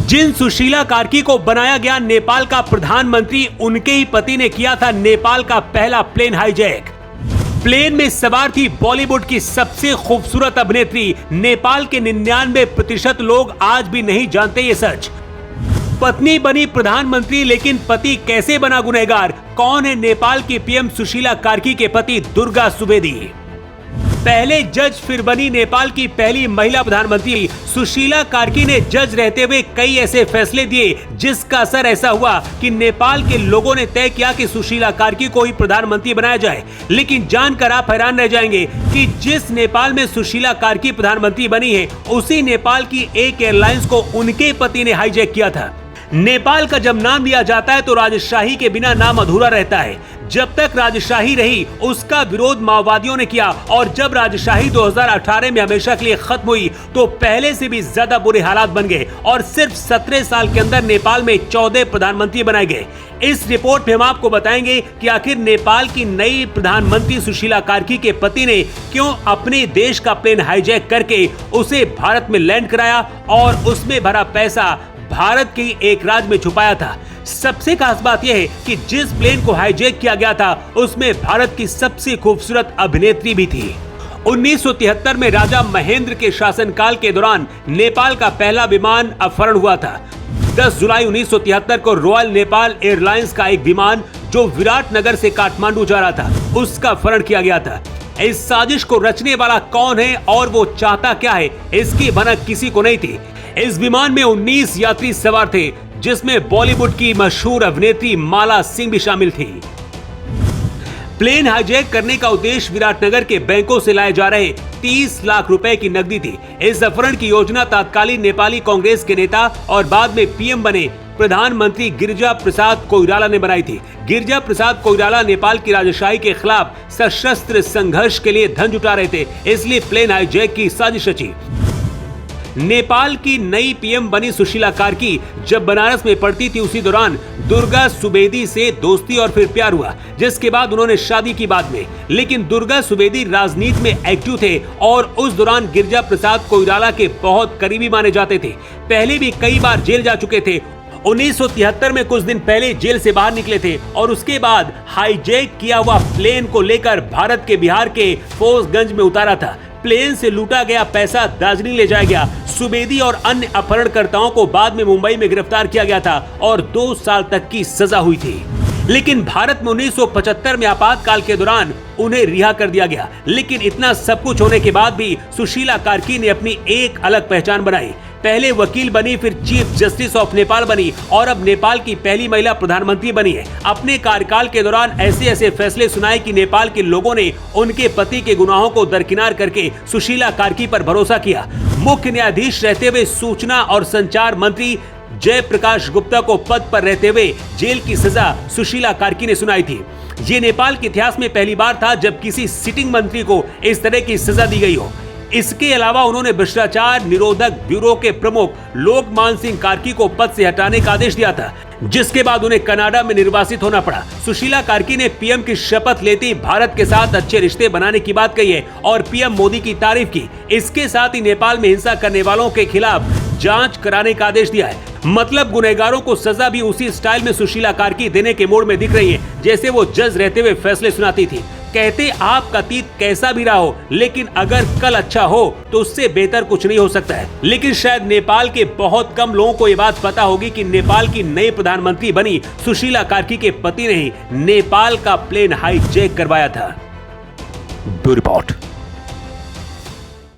जिन सुशीला कार्की को बनाया गया नेपाल का प्रधानमंत्री, उनके ही पति ने किया था नेपाल का पहला प्लेन हाईजैक। प्लेन में सवार थी बॉलीवुड की सबसे खूबसूरत अभिनेत्री। नेपाल के 99% लोग आज भी नहीं जानते ये सच। पत्नी बनी प्रधानमंत्री, लेकिन पति कैसे बना गुनहगार? कौन है नेपाल की पीएम सुशीला कार्की के पति दुर्गा सुवेदी? पहले जज फिर बनी नेपाल की पहली महिला प्रधानमंत्री। सुशीला कार्की ने जज रहते हुए कई ऐसे फैसले दिए जिसका असर ऐसा हुआ कि नेपाल के लोगों ने तय किया कि सुशीला कार्की को ही प्रधानमंत्री बनाया जाए। लेकिन जानकर आप हैरान रह जाएंगे कि जिस नेपाल में सुशीला कार्की प्रधानमंत्री बनी है, उसी नेपाल की एक एयरलाइंस को उनके पति ने हाईजैक किया था। नेपाल का जब नाम लिया जाता है तो राजशाही के बिना नाम अधूरा रहता है। जब तक राजशाही रही, उसका विरोध माओवादियों ने किया, और जब राजशाही 2018 में हमेशा के लिए खत्म हुई तो पहले से भी ज्यादा बुरे हालात बन गए और सिर्फ 17 साल के अंदर नेपाल में 14 प्रधानमंत्री बनाए गए। इस रिपोर्ट में हम आपको बताएंगे कि आखिर नेपाल की नई प्रधानमंत्री सुशीला कार्की के पति ने क्यों अपने देश का प्लेन हाईजैक करके उसे भारत में लैंड कराया और उसमें भरा पैसा भारत के एक राज्य में छुपाया था। सबसे खास बात यह है कि जिस प्लेन को हाईजैक किया गया था, उसमें भारत की सबसे खूबसूरत अभिनेत्री भी थी। 1973 में राजा महेंद्र के शासनकाल के दौरान नेपाल का पहला विमान अपहरण हुआ था। 10 जुलाई 1973 को रॉयल नेपाल एयरलाइंस का एक विमान जो विराटनगर से काठमांडू जा रहा था, उसका अपहरण किया गया था। इस साजिश को रचने वाला कौन है और वो चाहता क्या है, इसकी भनक किसी को नहीं थी। इस विमान में 19 यात्री सवार थे, जिसमें बॉलीवुड की मशहूर अभिनेत्री माला सिंह भी शामिल थी। प्लेन हाईजैक करने का उद्देश्य विराटनगर के बैंकों से लाए जा रहे 30 लाख रुपए की नकदी थी। इस अपहरण की योजना तत्कालीन नेपाली कांग्रेस के नेता और बाद में पीएम बने प्रधानमंत्री गिरिजा प्रसाद कोइराला ने बनाई थी। गिरिजा प्रसाद कोइराला नेपाल की राजशाही के खिलाफ सशस्त्र संघर्ष के लिए धन जुटा रहे थे, इसलिए प्लेन हाईजैक की साजिश रची। नेपाल की नई पीएम बनी सुशीला कार्की जब बनारस में पढ़ती थी, उसी दौरान दुर्गा सुवेदी से दोस्ती और फिर प्यार हुआ, जिसके बाद उन्होंने शादी की बाद में। लेकिन दुर्गा सुवेदी राजनीति में एक्टिव थे और उस दौरान गिरिजा प्रसाद कोइराला के बहुत करीबी माने जाते थे। पहले भी कई बार जेल जा चुके थे। 1973 में कुछ दिन पहले जेल से बाहर निकले थे और उसके बाद हाईजैक किया हुआ प्लेन को लेकर भारत के बिहार के फोर्सगंज में उतारा था। प्लेन से लूटा गया पैसा दार्जिलिंग ले जाया गया। सुवेदी और अन्य अपहरणकर्ताओं को बाद में मुंबई में गिरफ्तार किया गया था और 2 साल तक की सजा हुई थी। लेकिन भारत में 1975 में आपातकाल के दौरान उन्हें रिहा कर दिया गया। लेकिन इतना सब कुछ होने के बाद भी सुशीला कार्की ने अपनी एक अलग पहचान बनाई। पहले वकील बनी, फिर चीफ जस्टिस ऑफ नेपाल बनी और अब नेपाल की पहली महिला प्रधानमंत्री बनी है। अपने कार्यकाल के दौरान ऐसे ऐसे फैसले सुनाए कि नेपाल के लोगों ने उनके पति के गुनाहों को दरकिनार करके सुशीला कार्की पर भरोसा किया। मुख्य न्यायाधीश रहते हुए सूचना और संचार मंत्री जयप्रकाश गुप्ता को पद पर रहते हुए जेल की सजा सुशीला कार्की ने सुनाई थी। ये नेपाल के इतिहास में पहली बार था जब किसी सिटिंग मंत्री को इस तरह की सजा दी गई हो। इसके अलावा उन्होंने भ्रष्टाचार निरोधक ब्यूरो के प्रमुख लोकमान सिंह कार्की को पद से हटाने का आदेश दिया था, जिसके बाद उन्हें कनाडा में निर्वासित होना पड़ा। सुशीला कार्की ने पीएम की शपथ लेते ही भारत के साथ अच्छे रिश्ते बनाने की बात कही है और पीएम मोदी की तारीफ की। इसके साथ ही नेपाल में हिंसा करने वालों के खिलाफ जांच कराने का आदेश दिया है। मतलब गुनहगारों को सजा भी उसी स्टाइल में सुशीला कार्की देने के मोड में दिख रही है, जैसे वो जज रहते हुए फैसले सुनाती थी। कहते आपका अतीत कैसा भी रहा हो, लेकिन अगर कल अच्छा हो तो उससे बेहतर कुछ नहीं हो सकता है। लेकिन शायद नेपाल के बहुत कम लोगों को ये बात पता होगी कि नेपाल की नई प्रधानमंत्री बनी सुशीला कार्की के पति ने ही नेपाल का प्लेन हाईजैक करवाया था। Bureau report.